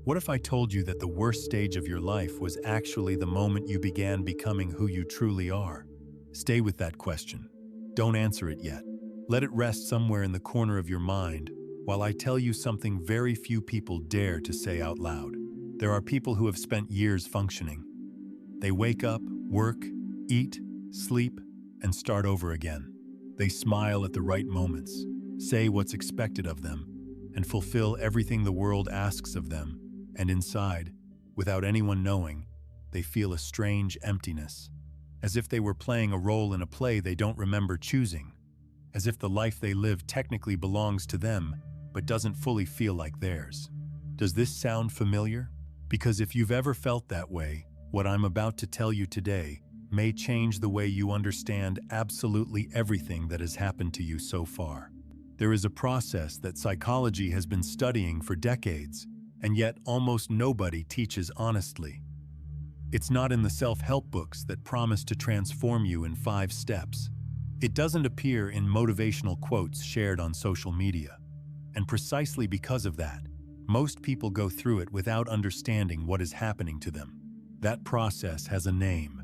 What if I told you that the worst stage of your life was actually the moment you began becoming who you truly are? Stay with that question. Don't answer it yet. Let it rest somewhere in the corner of your mind while I tell you something very few people dare to say out loud. There are people who have spent years functioning. They wake up, work, eat, sleep, and start over again. They smile at the right moments, say what's expected of them, and fulfill everything the world asks of them. And inside, without anyone knowing, they feel a strange emptiness, as if they were playing a role in a play they don't remember choosing, as if the life they live technically belongs to them, but doesn't fully feel like theirs. Does this sound familiar? Because if you've ever felt that way, what I'm about to tell you today may change the way you understand absolutely everything that has happened to you so far. There is a process that psychology has been studying for decades, and yet almost nobody teaches honestly. It's not in the self-help books that promise to transform you in 5 steps. It doesn't appear in motivational quotes shared on social media. And precisely because of that, most people go through it without understanding what is happening to them. That process has a name.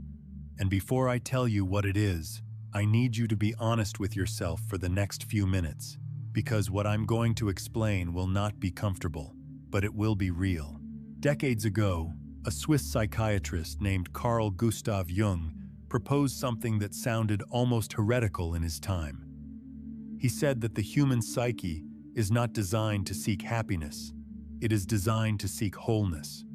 And before I tell you what it is, I need you to be honest with yourself for the next few minutes, because what I'm going to explain will not be comfortable, but it will be real. Decades ago, a Swiss psychiatrist named Carl Gustav Jung proposed something that sounded almost heretical in his time. He said that the human psyche is not designed to seek happiness, it is designed to seek wholeness.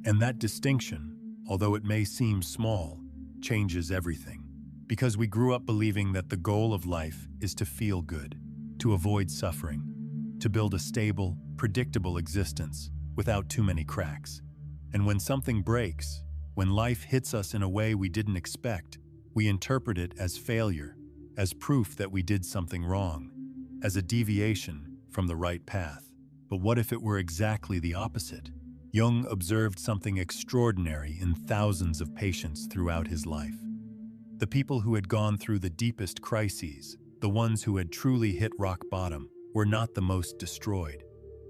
And that distinction, although it may seem small, changes everything. Because we grew up believing that the goal of life is to feel good, to avoid suffering, to build a stable, predictable existence without too many cracks. And when something breaks, when life hits us in a way we didn't expect, we interpret it as failure, as proof that we did something wrong, as a deviation from the right path. But what if it were exactly the opposite? Jung observed something extraordinary in thousands of patients throughout his life. The people who had gone through the deepest crises, the ones who had truly hit rock bottom, were not the most destroyed.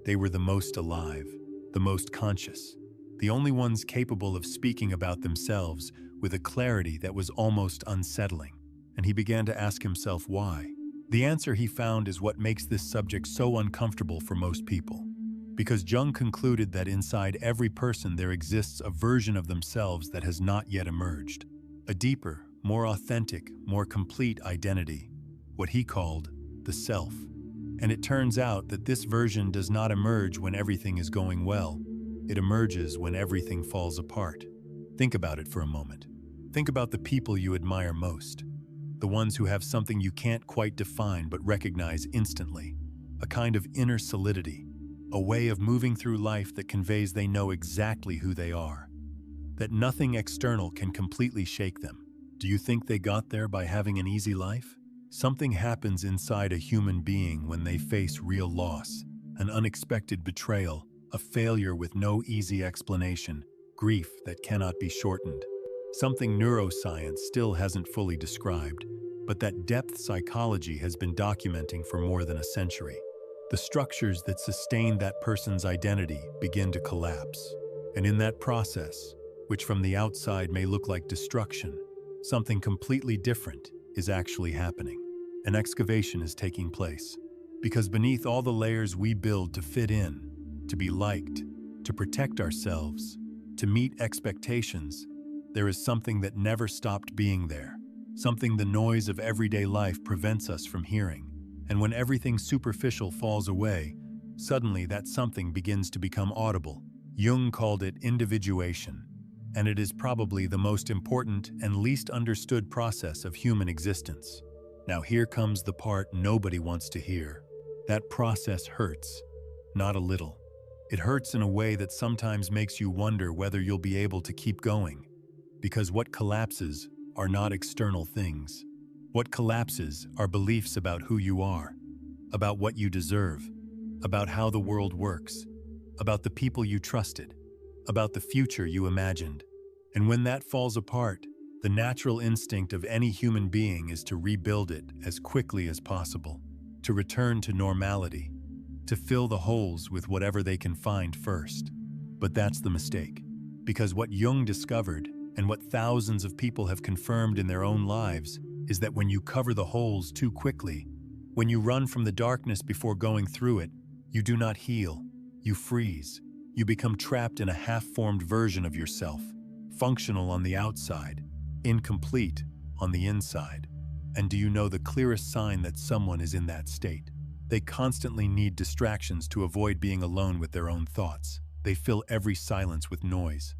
They were the most alive, the most conscious, the only ones capable of speaking about themselves with a clarity that was almost unsettling. And he began to ask himself why. The answer he found is what makes this subject so uncomfortable for most people. Because Jung concluded that inside every person there exists a version of themselves that has not yet emerged. A deeper, more authentic, more complete identity, what he called the self. And it turns out that this version does not emerge when everything is going well. It emerges when everything falls apart. Think about it for a moment. Think about the people you admire most. The ones who have something you can't quite define but recognize instantly. A kind of inner solidity. A way of moving through life that conveys they know exactly who they are. That nothing external can completely shake them. Do you think they got there by having an easy life? Something happens inside a human being when they face real loss, an unexpected betrayal, a failure with no easy explanation, grief that cannot be shortened. Something neuroscience still hasn't fully described, but that depth psychology has been documenting for more than a century. The structures that sustain that person's identity begin to collapse. And in that process, which from the outside may look like destruction, something completely different is actually happening. An excavation is taking place. Because beneath all the layers we build to fit in, to be liked, to protect ourselves, to meet expectations, there is something that never stopped being there. Something the noise of everyday life prevents us from hearing. And when everything superficial falls away, suddenly that something begins to become audible. Jung called it individuation, and it is probably the most important and least understood process of human existence. Now here comes the part nobody wants to hear. That process hurts, not a little. It hurts in a way that sometimes makes you wonder whether you'll be able to keep going. Because what collapses are not external things. What collapses are beliefs about who you are, about what you deserve, about how the world works, about the people you trusted, about the future you imagined. And when that falls apart, the natural instinct of any human being is to rebuild it as quickly as possible, to return to normality, to fill the holes with whatever they can find first. But that's the mistake. Because what Jung discovered, and what thousands of people have confirmed in their own lives, is that when you cover the holes too quickly, when you run from the darkness before going through it, you do not heal, you freeze. You become trapped in a half-formed version of yourself, functional on the outside, incomplete on the inside. And do you know the clearest sign that someone is in that state? They constantly need distractions to avoid being alone with their own thoughts. They fill every silence with noise.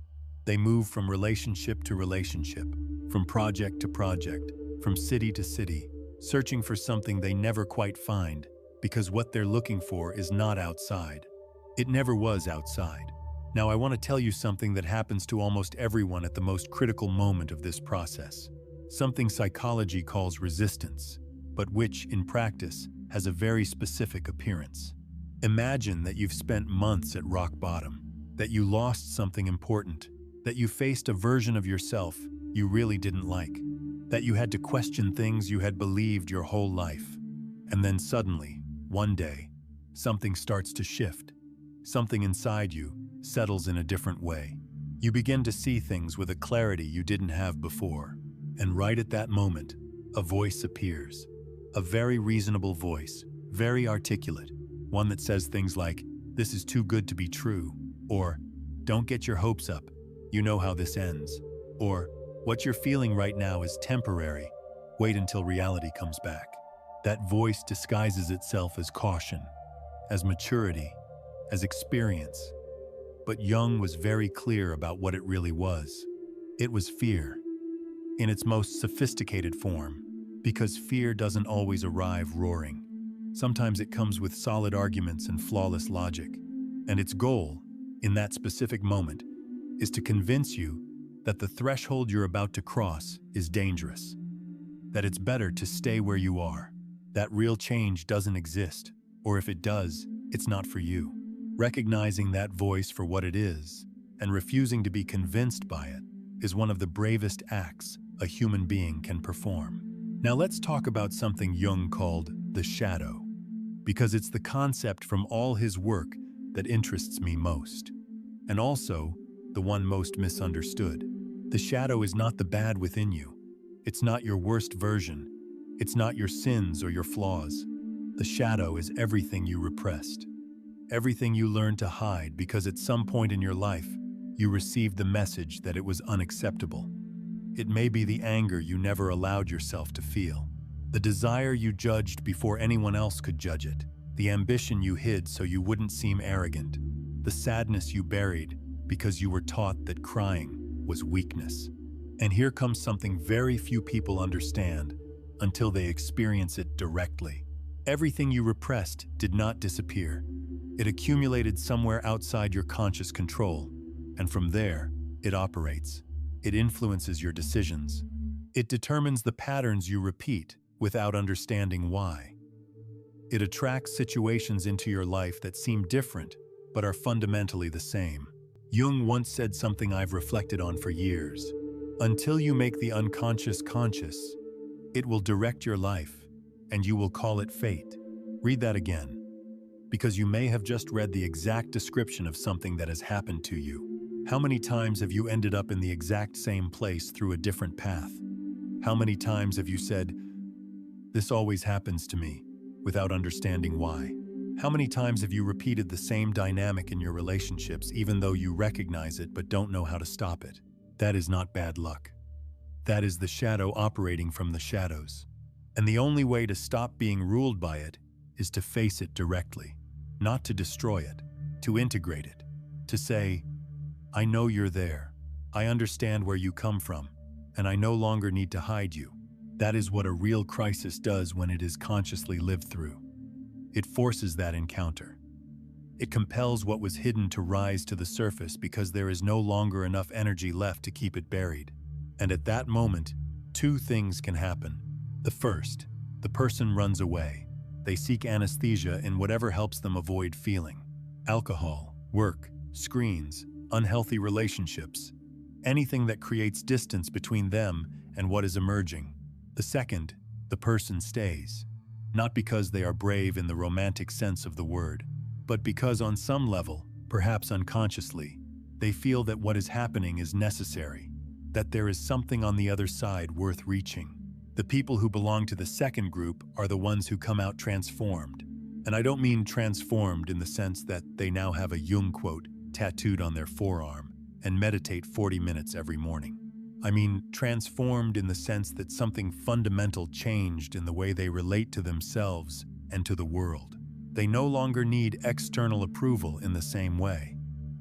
They move from relationship to relationship, from project to project, from city to city, searching for something they never quite find, because what they're looking for is not outside. It never was outside. Now I want to tell you something that happens to almost everyone at the most critical moment of this process. Something psychology calls resistance, but which, in practice, has a very specific appearance. Imagine that you've spent months at rock bottom, that you lost something important, that you faced a version of yourself you really didn't like, that you had to question things you had believed your whole life. And then suddenly, one day, something starts to shift. Something inside you settles in a different way. You begin to see things with a clarity you didn't have before. And right at that moment, a voice appears. A very reasonable voice, very articulate, one that says things like, "This is too good to be true," or "Don't get your hopes up, you know how this ends," or "What you're feeling right now is temporary, wait until reality comes back." That voice disguises itself as caution, as maturity, as experience. But Jung was very clear about what it really was. It was fear, in its most sophisticated form, because fear doesn't always arrive roaring. Sometimes it comes with solid arguments and flawless logic, and its goal, in that specific moment, is to convince you that the threshold you're about to cross is dangerous, that it's better to stay where you are, that real change doesn't exist, or if it does, it's not for you. Recognizing that voice for what it is, and refusing to be convinced by it, is one of the bravest acts a human being can perform. Now let's talk about something Jung called the shadow, because it's the concept from all his work that interests me most, and also the one most misunderstood. The shadow is not the bad within you. It's not your worst version. It's not your sins or your flaws. The shadow is everything you repressed. Everything you learned to hide because at some point in your life, you received the message that it was unacceptable. It may be the anger you never allowed yourself to feel, the desire you judged before anyone else could judge it, the ambition you hid so you wouldn't seem arrogant, the sadness you buried because you were taught that crying was weakness. And here comes something very few people understand until they experience it directly. Everything you repressed did not disappear. It accumulated somewhere outside your conscious control, and from there, it operates. It influences your decisions. It determines the patterns you repeat without understanding why. It attracts situations into your life that seem different, but are fundamentally the same. Jung once said something I've reflected on for years. Until you make the unconscious conscious, it will direct your life, and you will call it fate. Read that again, because you may have just read the exact description of something that has happened to you. How many times have you ended up in the exact same place through a different path? How many times have you said, "This always happens to me," without understanding why? How many times have you repeated the same dynamic in your relationships even though you recognize it but don't know how to stop it? That is not bad luck. That is the shadow operating from the shadows. And the only way to stop being ruled by it is to face it directly, not to destroy it, to integrate it, to say, "I know you're there. I understand where you come from, and I no longer need to hide you." That is what a real crisis does when it is consciously lived through. It forces that encounter. It compels what was hidden to rise to the surface because there is no longer enough energy left to keep it buried. And at that moment, two things can happen. The first, the person runs away. They seek anesthesia in whatever helps them avoid feeling. Alcohol, work, screens, unhealthy relationships, anything that creates distance between them and what is emerging. The second, the person stays. Not because they are brave in the romantic sense of the word, but because on some level, perhaps unconsciously, They feel that what is happening is necessary, that there is something on the other side worth reaching. The people who belong to the second group are the ones who come out transformed. And I don't mean transformed in the sense that they now have a Jung quote tattooed on their forearm and meditate 40 minutes every morning. I mean transformed in the sense that something fundamental changed in the way they relate to themselves and to the world. They no longer need external approval in the same way.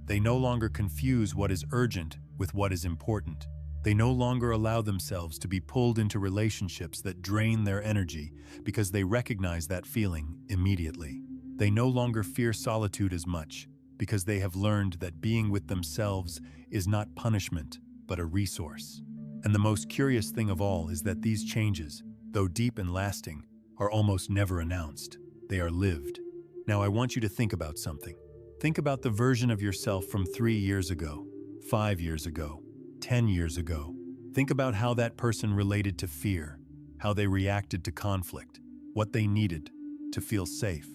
They no longer confuse what is urgent with what is important. They no longer allow themselves to be pulled into relationships that drain their energy because they recognize that feeling immediately. They no longer fear solitude as much because they have learned that being with themselves is not punishment, but a resource. And the most curious thing of all is that these changes, though deep and lasting, are almost never announced. They are lived. Now I want you to think about something. Think about the version of yourself from 3 years ago, 5 years ago, 10 years ago. Think about how that person related to fear, how they reacted to conflict, what they needed to feel safe,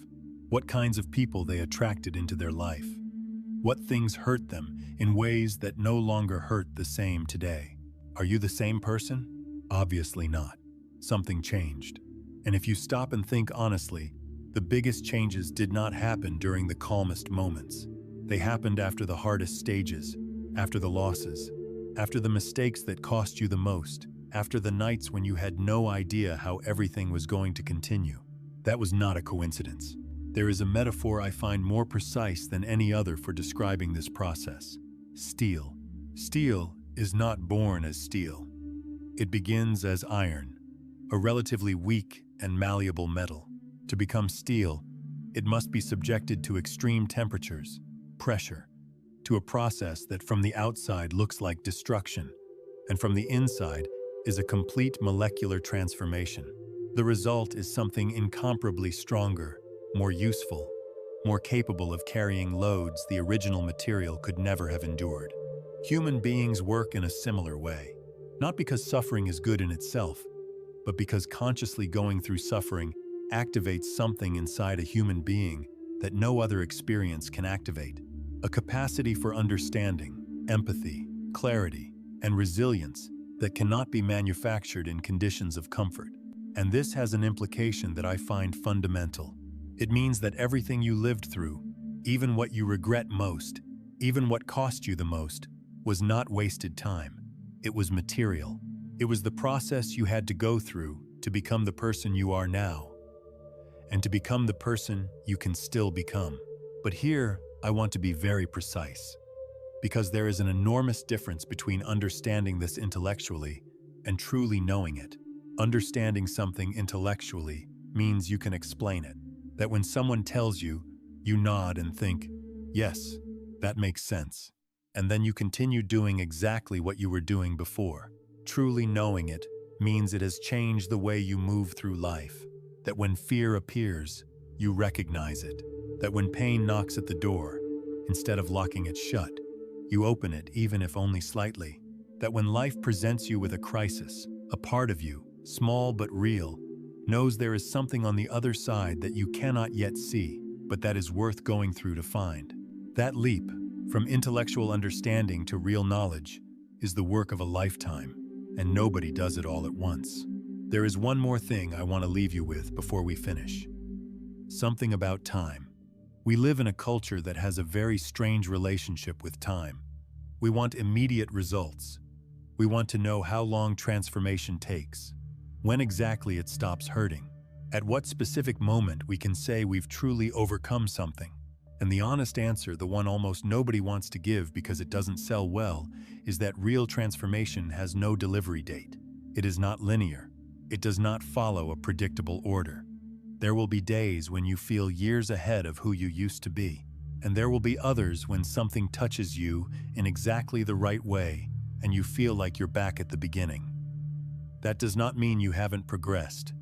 what kinds of people they attracted into their life, what things hurt them in ways that no longer hurt the same today. Are you the same person? Obviously not. Something changed. And if you stop and think honestly, the biggest changes did not happen during the calmest moments. They happened after the hardest stages, after the losses, after the mistakes that cost you the most, after the nights when you had no idea how everything was going to continue. That was not a coincidence. There is a metaphor I find more precise than any other for describing this process. Steel. Steel is not born as steel. It begins as iron, a relatively weak and malleable metal. To become steel, it must be subjected to extreme temperatures, pressure, to a process that from the outside looks like destruction, and from the inside is a complete molecular transformation. The result is something incomparably stronger, more useful, more capable of carrying loads the original material could never have endured. Human beings work in a similar way, not because suffering is good in itself, but because consciously going through suffering activates something inside a human being that no other experience can activate. A capacity for understanding, empathy, clarity, and resilience that cannot be manufactured in conditions of comfort. And this has an implication that I find fundamental. It means that everything you lived through, even what you regret most, even what cost you the most, was not wasted time. It was material. It was the process you had to go through to become the person you are now, and to become the person you can still become. But here, I want to be very precise, because there is an enormous difference between understanding this intellectually and truly knowing it. Understanding something intellectually means you can explain it, that when someone tells you, you nod and think, yes, that makes sense, and then you continue doing exactly what you were doing before. Truly knowing it means it has changed the way you move through life. That when fear appears, you recognize it. That when pain knocks at the door, instead of locking it shut, you open it even if only slightly. That when life presents you with a crisis, a part of you, small but real, knows there is something on the other side that you cannot yet see, but that is worth going through to find. That leap, from intellectual understanding to real knowledge, is the work of a lifetime, and nobody does it all at once. There is one more thing I want to leave you with before we finish. Something about time. We live in a culture that has a very strange relationship with time. We want immediate results. We want to know how long transformation takes, when exactly it stops hurting, at what specific moment we can say we've truly overcome something. And the honest answer, the one almost nobody wants to give because it doesn't sell well, is that real transformation has no delivery date. It is not linear. It does not follow a predictable order. There will be days when you feel years ahead of who you used to be, and there will be others when something touches you in exactly the right way and you feel like you're back at the beginning. That does not mean you haven't progressed.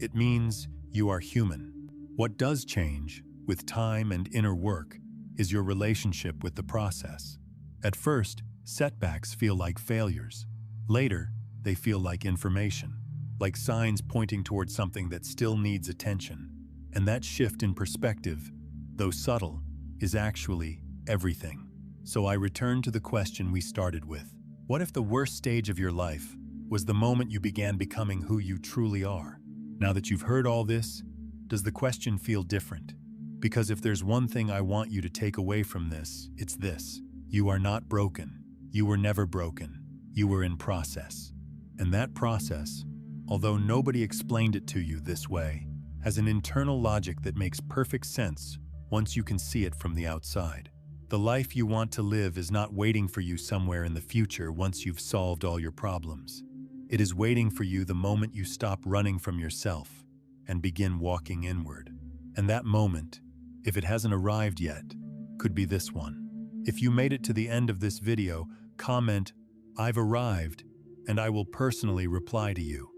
It means you are human. What does change, with time and inner work, is your relationship with the process. At first, setbacks feel like failures. Later, they feel like information, like signs pointing towards something that still needs attention. And that shift in perspective, though subtle, is actually everything. So I return to the question we started with. What if the worst stage of your life was the moment you began becoming who you truly are? Now that you've heard all this, does the question feel different? Because if there's one thing I want you to take away from this, it's this. You are not broken. You were never broken. You were in process. And that process, although nobody explained it to you this way, has an internal logic that makes perfect sense once you can see it from the outside. The life you want to live is not waiting for you somewhere in the future once you've solved all your problems. It is waiting for you the moment you stop running from yourself and begin walking inward. And that moment, if it hasn't arrived yet, could be this one. If you made it to the end of this video, comment, "I've arrived," and I will personally reply to you.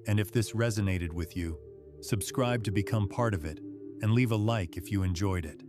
And if this resonated with you, subscribe to become part of it and leave a like if you enjoyed it.